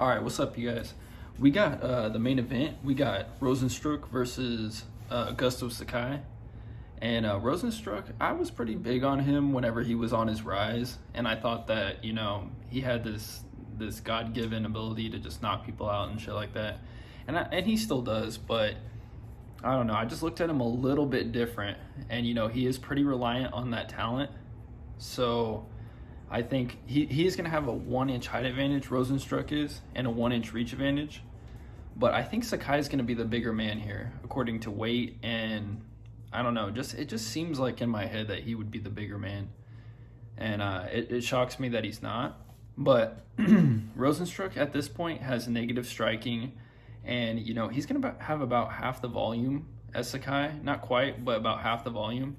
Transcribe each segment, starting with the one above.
All right, what's up, you guys? We got the main event. We got Rosenstrok versus Sakai. And Rosenstrok, I was pretty big on him whenever he was on his rise, and I thought that he had this God-given ability to just knock people out and shit like that, and he still does. But I don't know. I just looked at him a little bit different, and he is pretty reliant on that talent. So I think he is going to have a 1-inch height advantage, Rosenstrok is, and a 1-inch reach advantage. But I think Sakai is going to be the bigger man here, according to weight, and I don't know. It just seems like in my head that he would be the bigger man, and it shocks me that he's not. But Rosenstrok at this point has negative striking, and he's going to have about half the volume as Sakai, not quite, but about half the volume.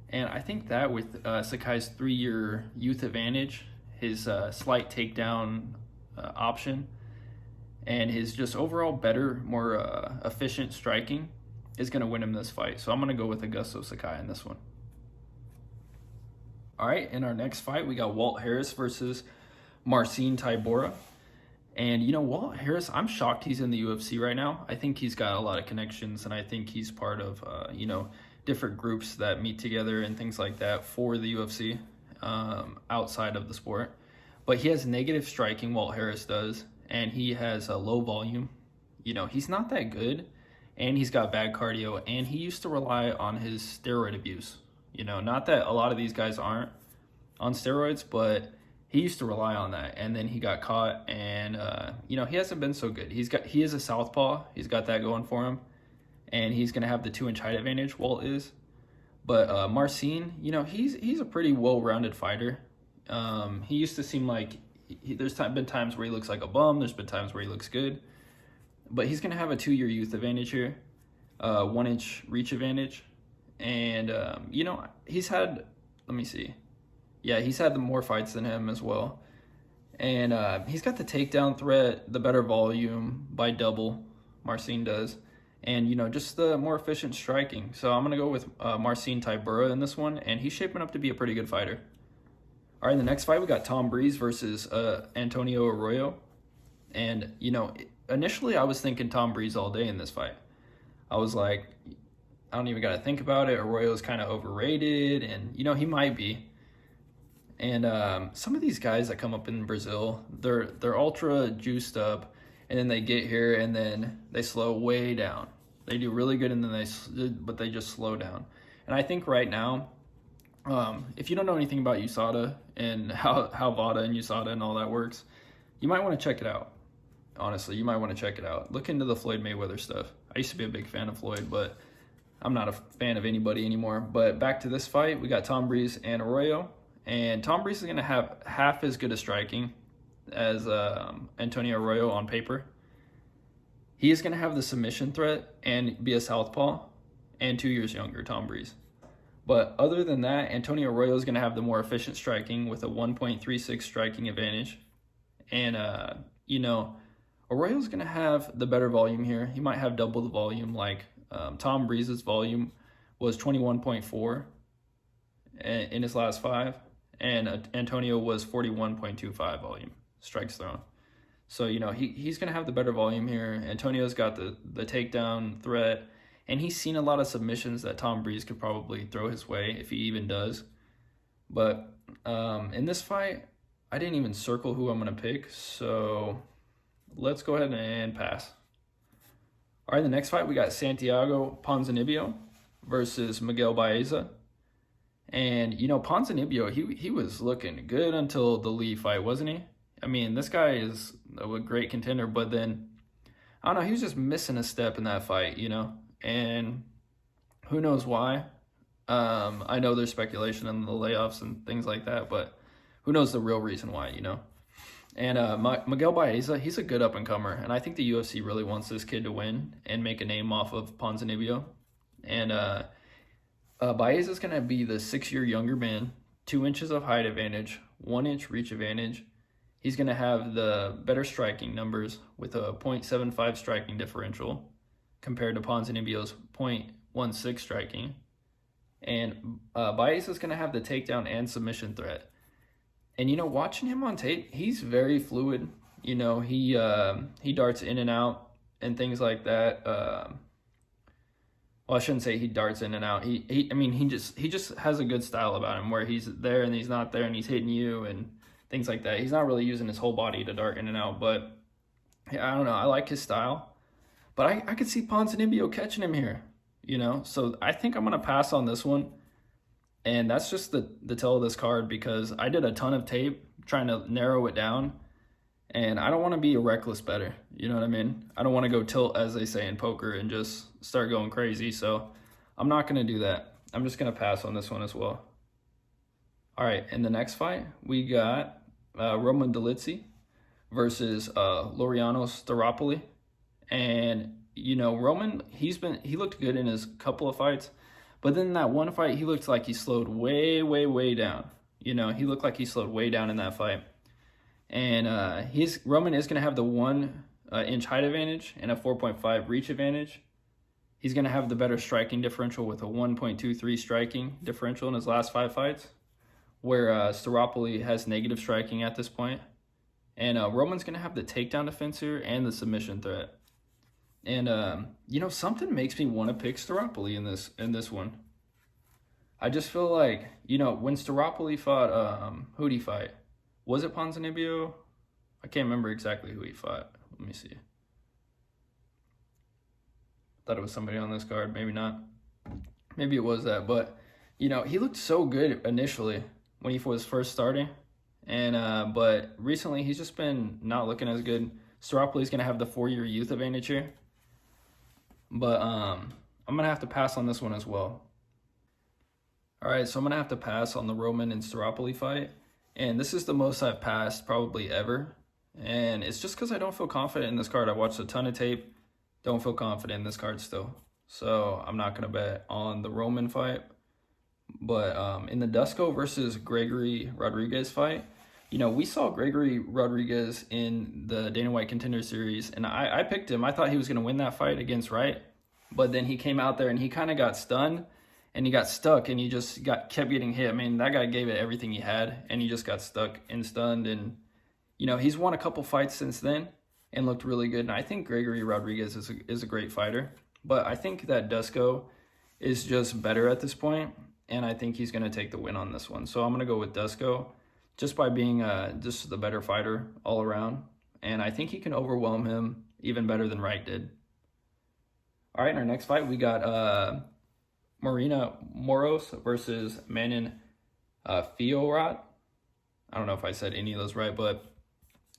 And I think that with Sakai's 3-year youth advantage, his slight takedown option, and his just overall better, more efficient striking is going to win him this fight. So I'm going to go with Sakai in this one. All right, in our next fight, we got Walt Harris versus Marcin Tybura. And, Walt Harris, I'm shocked he's in the UFC right now. I think he's got a lot of connections, and I think he's part of, different groups that meet together and things like that for the UFC outside of the sport. But he has negative striking, Walt Harris does, and he has a low volume. He's not that good, and he's got bad cardio, and he used to rely on his steroid abuse. Not that a lot of these guys aren't on steroids, but he used to rely on that, and then he got caught, and he hasn't been so good. He is a southpaw. He's got that going for him, and he's going to have the 2-inch height advantage, Walt is. But Marcin, he's a pretty well-rounded fighter. He used to seem like there's been times where he looks like a bum. There's been times where he looks good. But he's going to have a 2-year youth advantage here, 1-inch reach advantage. And, he's had, let me see. Yeah, he's had more fights than him as well. And he's got the takedown threat, the better volume by double, Marcin does. And, just the more efficient striking. So I'm going to go with Marcin Tybura in this one, and he's shaping up to be a pretty good fighter. All right, in the next fight, we got Tom Breeze versus Antonio Arroyo. And, initially I was thinking Tom Breeze all day in this fight. I was like, I don't even got to think about it. Arroyo's kind of overrated, and, he might be. And some of these guys that come up in Brazil, they're ultra juiced up, and then they get here, and then they slow way down. They do really good, and then but they just slow down. And I think right now, if you don't know anything about USADA and how VADA and USADA and all that works, you might want to check it out. Honestly, you might want to check it out. Look into the Floyd Mayweather stuff. I used to be a big fan of Floyd, but I'm not a fan of anybody anymore. But back to this fight, we got Tom Breeze and Arroyo. And Tom Breeze is going to have half as good a striking as Antonio Arroyo on paper. He is going to have the submission threat and be a southpaw, and 2 years younger, Tom Breeze. But other than that, Antonio Arroyo is going to have the more efficient striking with a 1.36 striking advantage. And, Arroyo is going to have the better volume here. He might have double the volume, like Tom Breeze's volume was 21.4 in his last 5, and Antonio was 41.25 volume strikes thrown. So, he's going to have the better volume here. Antonio's got the takedown threat, and he's seen a lot of submissions that Tom Breeze could probably throw his way if he even does. But in this fight, I didn't even circle who I'm going to pick, so let's go ahead and pass. All right, the next fight, we got Santiago Ponzinibio versus Miguel Baeza. And, Ponzinibio, he was looking good until the Lee fight, wasn't he? I mean, this guy is a great contender, but then, I don't know, he was just missing a step in that fight, and who knows why. I know there's speculation on the layoffs and things like that, but who knows the real reason why, And Miguel Baeza, he's a good up-and-comer, and I think the UFC really wants this kid to win and make a name off of Ponzinibio. And Baeza's going to be the 6-year younger man, 2 inches of height advantage, 1-inch reach advantage. He's going to have the better striking numbers with a 0.75 striking differential compared to Ponzinibio's 0.16 striking. And Baeza's going to have the takedown and submission threat. And, watching him on tape, he's very fluid. You know, he darts in and out and things like that. Well, I shouldn't say he darts in and out. I mean, he just has a good style about him where he's there and he's not there and he's hitting you and things like that. He's not really using his whole body to dart in and out, but yeah, I don't know. I like his style, but I could see Ponzinibio catching him here, you know? So I think I'm going to pass on this one. And that's just the tell of this card because I did a ton of tape trying to narrow it down. And I don't want to be a reckless bettor. You know what I mean? I don't want to go tilt, as they say in poker, and just start going crazy. So I'm not going to do that. I'm just going to pass on this one as well. All right, in the next fight, we got Roman Litzy versus Laureanos Theropoli. And, you know, Roman, he looked good in his couple of fights. But then in that one fight, he looked like he slowed way, way, way down. You know, he looked like he slowed way down in that fight. And Roman is going to have the 1 inch height advantage and a 4.5 reach advantage. He's going to have the better striking differential with a 1.23 striking differential in his last 5 fights, where Theropoli has negative striking at this point. And Roman's going to have the takedown defense here and the submission threat. And, you know, something makes me want to pick Theropoli in this one. I just feel like, you know, when Theropoli fought, who'd he fight? Was it Ponzinibio? I can't remember exactly who he fought. Let me see. Thought it was somebody on this card. Maybe not. Maybe it was that. But, you know, he looked so good initially when he was first starting. And but recently he's just been not looking as good. Theropoli's going to have the 4-year youth advantage here. But I'm going to have to pass on this one as well. All right, so I'm going to have to pass on the Roman and Theropoli fight. And this is the most I've passed probably ever. And it's just because I don't feel confident in this card. I watched a ton of tape. Don't feel confident in this card still. So I'm not going to bet on the Roman fight. But in the Desco versus Gregory Rodriguez fight, you know, we saw Gregory Rodriguez in the Dana White Contender Series. And I picked him. I thought he was going to win that fight against Wright. But then he came out there and he kind of got stunned. And he got stuck and he just kept getting hit. I mean, that guy gave it everything he had and he just got stuck and stunned. And, you know, he's won a couple fights since then and looked really good. And I think Gregory Rodriguez is a great fighter. But I think that Desco is just better at this point, and I think he's going to take the win on this one. So I'm going to go with Desco just by being just the better fighter all around. And I think he can overwhelm him even better than Wright did. All right, in our next fight, we got Marina Moros versus Manon Fiorot. I don't know if I said any of those right, but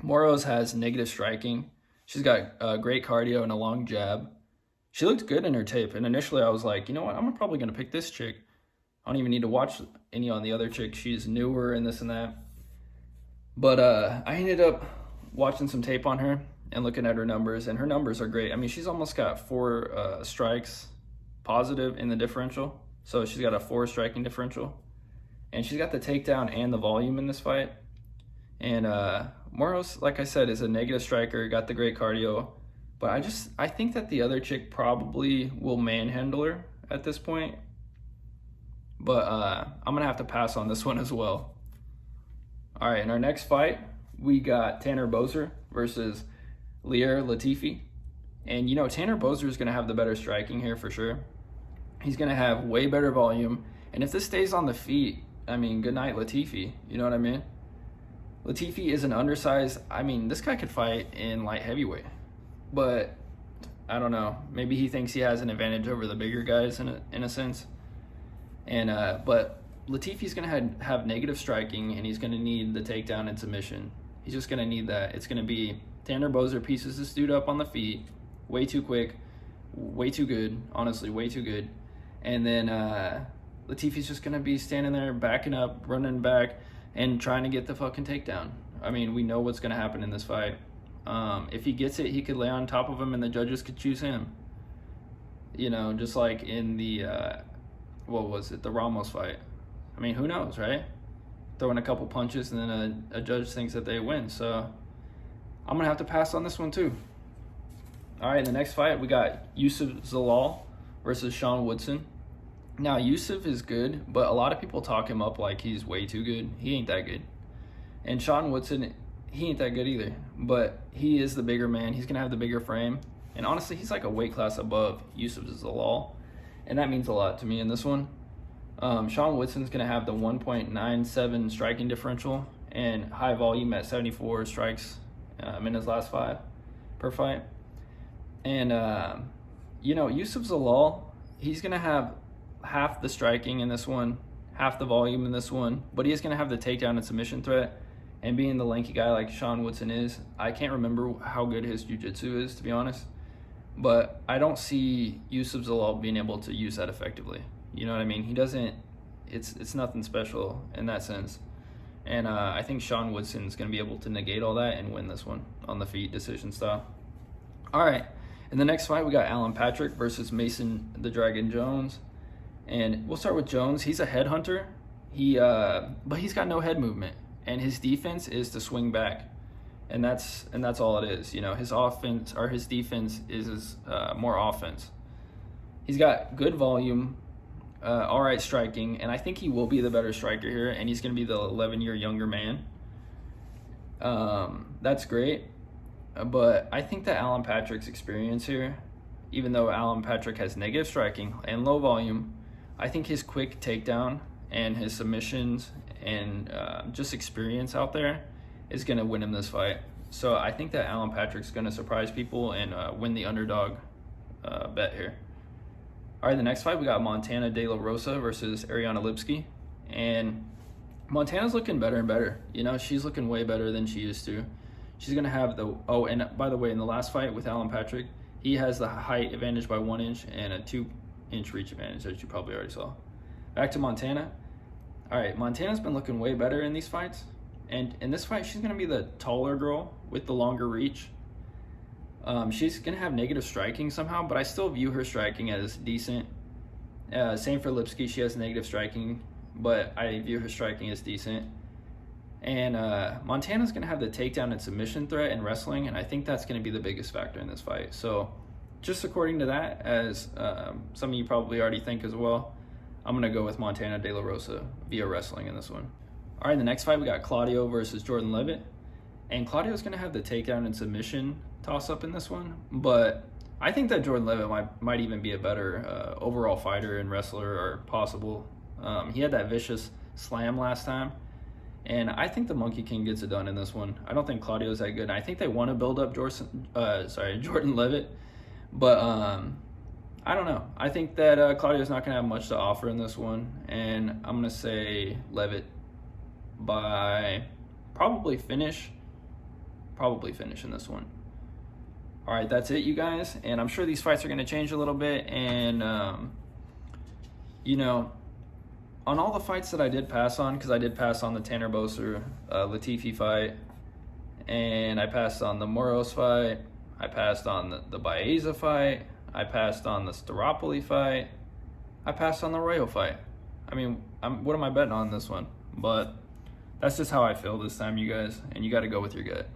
Moros has negative striking. She's got great cardio and a long jab. She looked good in her tape, and initially I was like, you know what, I'm probably going to pick this chick. I don't even need to watch any on the other chick. She's newer and this and that. But I ended up watching some tape on her and looking at her numbers, and her numbers are great. I mean, she's almost got 4 strikes positive in the differential. So she's got a 4 striking differential. And she's got the takedown and the volume in this fight. And Moros, like I said, is a negative striker, got the great cardio. But I think that the other chick probably will manhandle her at this point. But I'm going to have to pass on this one as well. All right, in our next fight, we got Tanner Boser versus Latifi. And, you know, Tanner Boser is going to have the better striking here for sure. He's going to have way better volume. And if this stays on the feet, I mean, good night, Latifi. You know what I mean? Latifi is an undersized. I mean, this guy could fight in light heavyweight. But I don't know. Maybe he thinks he has an advantage over the bigger guys in a sense. And but Latifi's going to have negative striking, and he's going to need the takedown and submission. He's just going to need that. It's going to be Tanner Boser pieces this dude up on the feet. Way too quick. Way too good. Honestly, way too good. And then Latifi's just going to be standing there, backing up, running back, and trying to get the fucking takedown. I mean, we know what's going to happen in this fight. If he gets it, he could lay on top of him, and the judges could choose him. You know, just like in the, the Ramos fight. I mean, who knows, right? Throwing a couple punches, and then a judge thinks that they win. So I'm going to have to pass on this one, too. All right, in the next fight, we got Yusuf Zalal versus Sean Woodson. Now, Yusuf is good, but a lot of people talk him up like he's way too good. He ain't that good. And Sean Woodson, he ain't that good either. But he is the bigger man. He's going to have the bigger frame. And honestly, he's like a weight class above Ufc Zalal. And that means a lot to me in this one. Sean Woodson's going to have the 1.97 striking differential and high volume at 74 strikes in his last 5 per fight. And, Ufc Zalal, he's going to have half the striking in this one, half the volume in this one, but he is going to have the takedown and submission threat. And being the lanky guy like Sean Woodson is, I can't remember how good his jiu-jitsu is, to be honest. But I don't see Ufc Zalal being able to use that effectively. You know what I mean? He doesn't, it's nothing special in that sense. And I think Sean Woodson's going to be able to negate all that and win this one on the feet, decision style. All right. In the next fight, we got Alan Patrick versus Mason the Dragon Jones. And we'll start with Jones. He's a headhunter. But he's got no head movement. And his defense is to swing back. And that's all it is. His offense or his defense is more offense. He's got good volume, all right striking, and I think he will be the better striker here, and he's going to be the 11-year younger man. That's great, but I think that Alan Patrick's experience here, even though Alan Patrick has negative striking and low volume, I think his quick takedown and his submissions and just experience out there is going to win him this fight. So I think that Alan Patrick's going to surprise people and win the underdog bet here. All right, the next fight, we got Montana De La Rosa versus Ariana Lipsky. And Montana's looking better and better. She's looking way better than she used to. She's going to have the... Oh, and by the way, in the last fight with Alan Patrick, he has the height advantage by 1 inch and a 2-inch reach advantage, as you probably already saw. Back to Montana. All right, Montana's been looking way better in these fights. And in this fight, she's going to be the taller girl with the longer reach. She's going to have negative striking somehow, but I still view her striking as decent. Same for Lipsky. She has negative striking, but I view her striking as decent. And Montana's going to have the takedown and submission threat in wrestling, and I think that's going to be the biggest factor in this fight. So just according to that, as some of you probably already think as well, I'm going to go with Montana De La Rosa via wrestling in this one. All right, the next fight, we got Claudio versus Jordan Leavitt. And Claudio's going to have the takedown and submission toss-up in this one. But I think that Jordan Leavitt might even be a better overall fighter and wrestler or possible. He had that vicious slam last time. And I think the Monkey King gets it done in this one. I don't think Claudio's that good. And I think they want to build up Jordan Leavitt. But I don't know. I think that Claudio's not going to have much to offer in this one. And I'm going to say Leavitt by probably finish in this one. All right, that's it, you guys. And I'm sure these fights are going to change a little bit. And, on all the fights that I did pass on, because I did pass on the Tanner Boser Latifi fight, and I passed on the Moros fight, I passed on the Baeza fight, I passed on the Theropoli fight, I passed on the Arroyo fight. I mean, what am I betting on this one? But that's just how I feel this time, you guys, and you got to go with your gut.